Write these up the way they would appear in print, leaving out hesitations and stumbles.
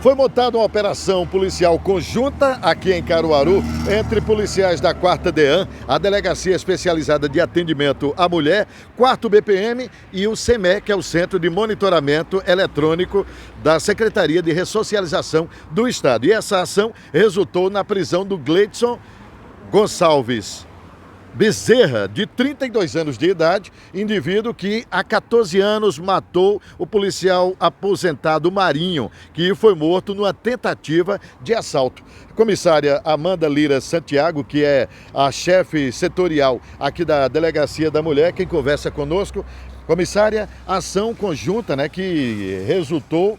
Foi montada uma operação policial conjunta aqui em Caruaru entre policiais da 4ª DEAN, a Delegacia Especializada de Atendimento à Mulher, 4º BPM e o CEME, que é o Centro de Monitoramento Eletrônico da Secretaria de Ressocialização do Estado. E essa ação resultou na prisão do Gleidson Gonçalves Bezerra, de 32 anos de idade, indivíduo que há 14 anos matou o policial aposentado Marinho, que foi morto numa tentativa de assalto. Comissária Amanda Lira Santiago, que é a chefe setorial aqui da Delegacia da Mulher, quem conversa conosco. Comissária, ação conjunta, né, que resultou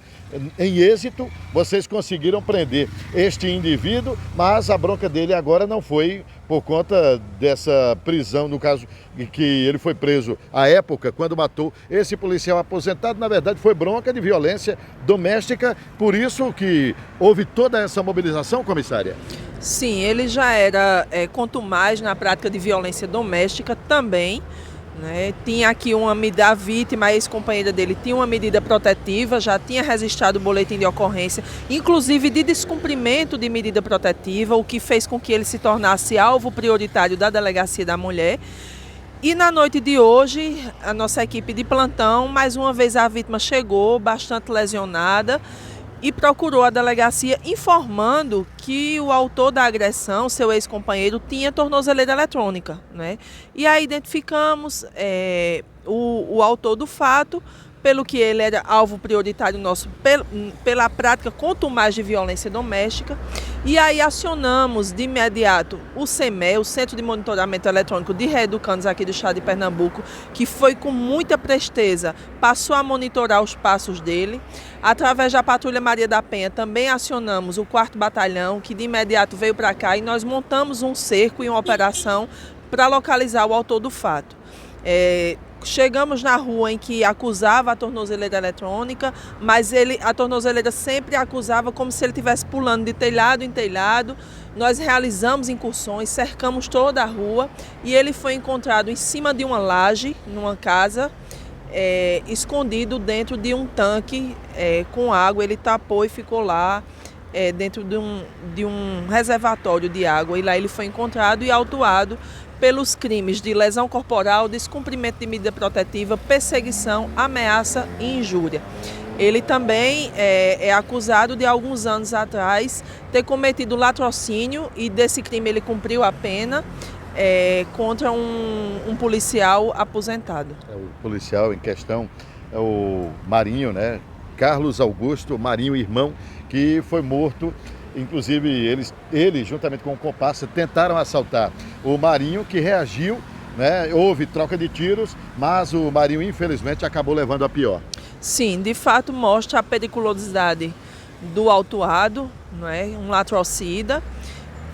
em êxito, vocês conseguiram prender este indivíduo, mas a bronca dele agora não foi por conta dessa prisão, no caso que ele foi preso à época, quando matou esse policial aposentado, na verdade foi bronca de violência doméstica, por isso que houve toda essa mobilização, comissária? Sim, ele já era contumaz na prática de violência doméstica também. Tinha aqui a vítima, a ex-companheira dele, tinha uma medida protetiva, já tinha registrado o boletim de ocorrência, inclusive de descumprimento de medida protetiva, o que fez com que ele se tornasse alvo prioritário da Delegacia da Mulher. E na noite de hoje, a nossa equipe de plantão, mais uma vez a vítima chegou bastante lesionada e procurou a delegacia informando que o autor da agressão, seu ex-companheiro, tinha tornozeleira eletrônica, E aí identificamos o autor do fato, pelo que ele era alvo prioritário nosso pela prática contumaz de violência doméstica. E aí acionamos de imediato o CEME, o Centro de Monitoramento Eletrônico de Reeducandos aqui do estado de Pernambuco, que foi com muita presteza, passou a monitorar os passos dele. Através da Patrulha Maria da Penha também acionamos o 4º Batalhão, que de imediato veio para cá, e nós montamos um cerco e uma operação para localizar o autor do fato. Chegamos na rua em que acusava a tornozeleira eletrônica, mas a tornozeleira sempre acusava como se ele estivesse pulando de telhado em telhado. Nós realizamos incursões, cercamos toda a rua e ele foi encontrado em cima de uma laje, numa casa, escondido dentro de um tanque com água. Ele tapou e ficou lá dentro de um reservatório de água, e lá ele foi encontrado e autuado pelos crimes de lesão corporal, descumprimento de medida protetiva, perseguição, ameaça e injúria. Ele também é acusado de, alguns anos atrás, ter cometido latrocínio, e desse crime ele cumpriu a pena contra um policial aposentado. O policial em questão é o Marinho, Carlos Augusto Marinho, irmão, que foi morto. Inclusive, ele juntamente com o comparsa, tentaram assaltar o Marinho, que reagiu, houve troca de tiros, mas o Marinho, infelizmente, acabou levando a pior. Sim, de fato mostra a periculosidade do autuado, um latrocida,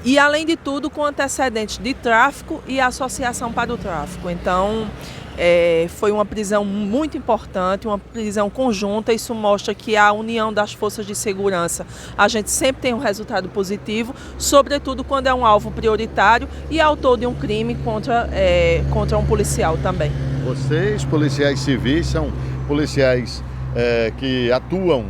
e além de tudo com antecedentes de tráfico e associação para o tráfico. Então, foi uma prisão muito importante, uma prisão conjunta. Isso mostra que a união das forças de segurança, a gente sempre tem um resultado positivo, sobretudo quando é um alvo prioritário e autor de um crime contra um policial também. Vocês, policiais civis, são policiais que atuam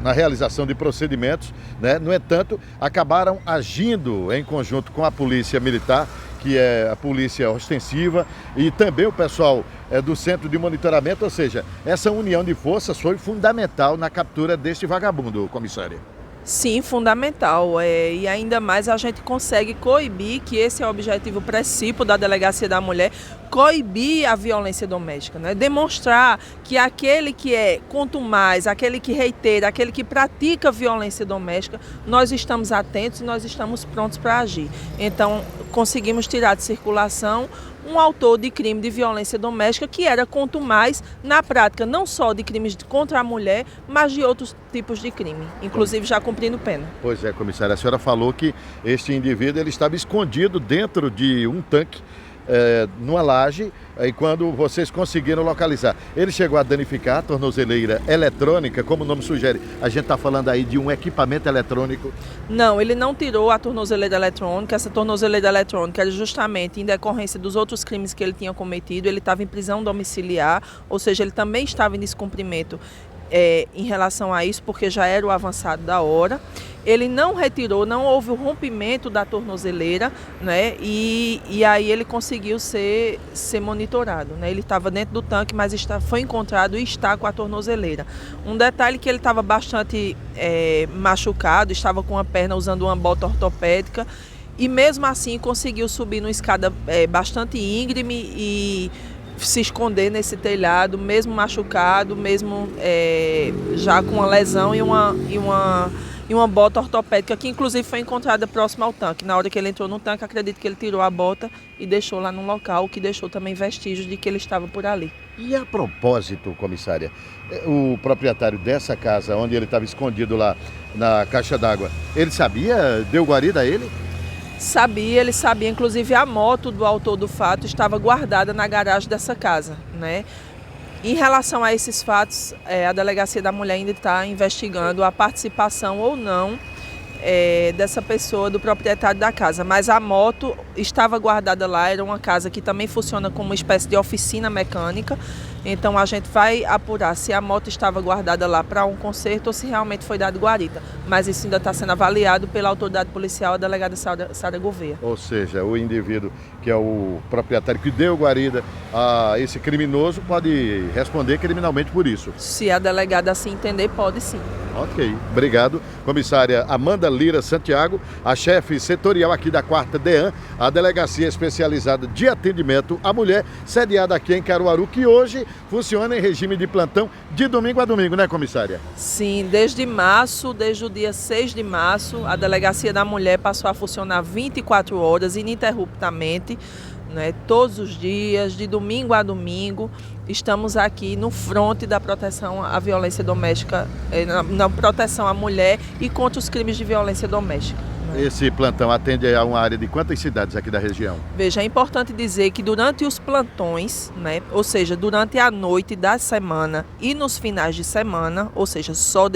na realização de procedimentos, No entanto, acabaram agindo em conjunto com a Polícia Militar, que é a polícia ostensiva, e também o pessoal do Centro de Monitoramento, ou seja, essa união de forças foi fundamental na captura deste vagabundo, comissária. Sim, fundamental. E ainda mais a gente consegue coibir, que esse é o objetivo principal da Delegacia da Mulher, coibir a violência doméstica, Demonstrar que aquele que é contumaz, aquele que reitera, aquele que pratica violência doméstica, nós estamos atentos e nós estamos prontos para agir. Então, conseguimos tirar de circulação um autor de crime de violência doméstica que era contumaz na prática não só de crimes contra a mulher, mas de outros tipos de crime, inclusive já cumprindo pena. Pois é, comissária, a senhora falou que este indivíduo ele estava escondido dentro de um tanque, numa laje, e quando vocês conseguiram localizar, ele chegou a danificar a tornozeleira eletrônica, como o nome sugere, a gente está falando aí de um equipamento eletrônico? Não, ele não tirou a tornozeleira eletrônica. Essa tornozeleira eletrônica era justamente em decorrência dos outros crimes que ele tinha cometido. Ele estava em prisão domiciliar, ou seja, ele também estava em descumprimento em relação a isso, porque já era o avançado da hora. Ele não retirou, não houve o rompimento da tornozeleira, né? E aí ele conseguiu ser monitorado, né? Ele estava dentro do tanque, mas foi encontrado e está com a tornozeleira. Um detalhe que ele estava bastante machucado, estava com a perna usando uma bota ortopédica e mesmo assim conseguiu subir numa escada bastante íngreme e se esconder nesse telhado, mesmo machucado, mesmo já com uma lesão e uma bota ortopédica, que inclusive foi encontrada próxima ao tanque. Na hora que ele entrou no tanque, acredito que ele tirou a bota e deixou lá no local, o que deixou também vestígios de que ele estava por ali. E a propósito, comissária, o proprietário dessa casa, onde ele estava escondido lá na caixa d'água, ele sabia, deu guarida a ele? Sabia, ele sabia, inclusive a moto do autor do fato estava guardada na garagem dessa casa, né? Em relação a esses fatos, a Delegacia da Mulher ainda está investigando a participação ou não dessa pessoa, do proprietário da casa. Mas a moto estava guardada lá, era uma casa que também funciona como uma espécie de oficina mecânica. Então a gente vai apurar se a moto estava guardada lá para um conserto ou se realmente foi dado guarita. Mas isso ainda está sendo avaliado pela autoridade policial, a delegada Sara Gouveia. Ou seja, o indivíduo que é o proprietário que deu guarida a esse criminoso pode responder criminalmente por isso. Se a delegada assim entender, pode sim. Ok, obrigado. Comissária Amanda Lira Santiago, a chefe setorial aqui da 4ª DEAN, a Delegacia Especializada de Atendimento à Mulher, sediada aqui em Caruaru, que hoje funciona em regime de plantão de domingo a domingo, né, comissária? Sim, desde o dia 6 de março, a Delegacia da Mulher passou a funcionar 24 horas, ininterruptamente, né, todos os dias, de domingo a domingo. Estamos aqui no fronte da proteção à violência doméstica, na proteção à mulher e contra os crimes de violência doméstica. Esse plantão atende a uma área de quantas cidades aqui da região? Veja, é importante dizer que durante os plantões, né, ou seja, durante a noite da semana e nos finais de semana, ou seja,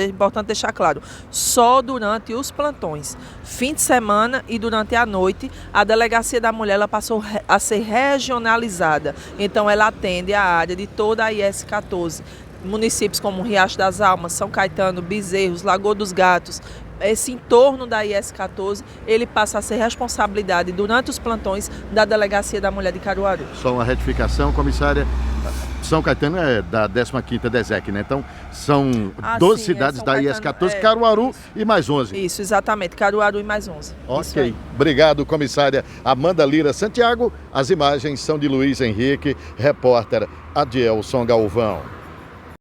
importante deixar claro, só durante os plantões, fim de semana e durante a noite, a Delegacia da Mulher ela passou a ser regionalizada. Então ela atende a área de toda a IS 14. Municípios como Riacho das Almas, São Caetano, Bezerros, Lagoa dos Gatos, esse entorno da IS 14, ele passa a ser responsabilidade durante os plantões da Delegacia da Mulher de Caruaru. Só uma retificação, comissária. São Caetano é da 15ª DESEC, né? Então são 12 cidades da IS 14, Caruaru e mais 11. Isso, exatamente, Caruaru e mais 11. Ok, obrigado, comissária Amanda Lira Santiago. As imagens são de Luiz Henrique, repórter Adielson Galvão.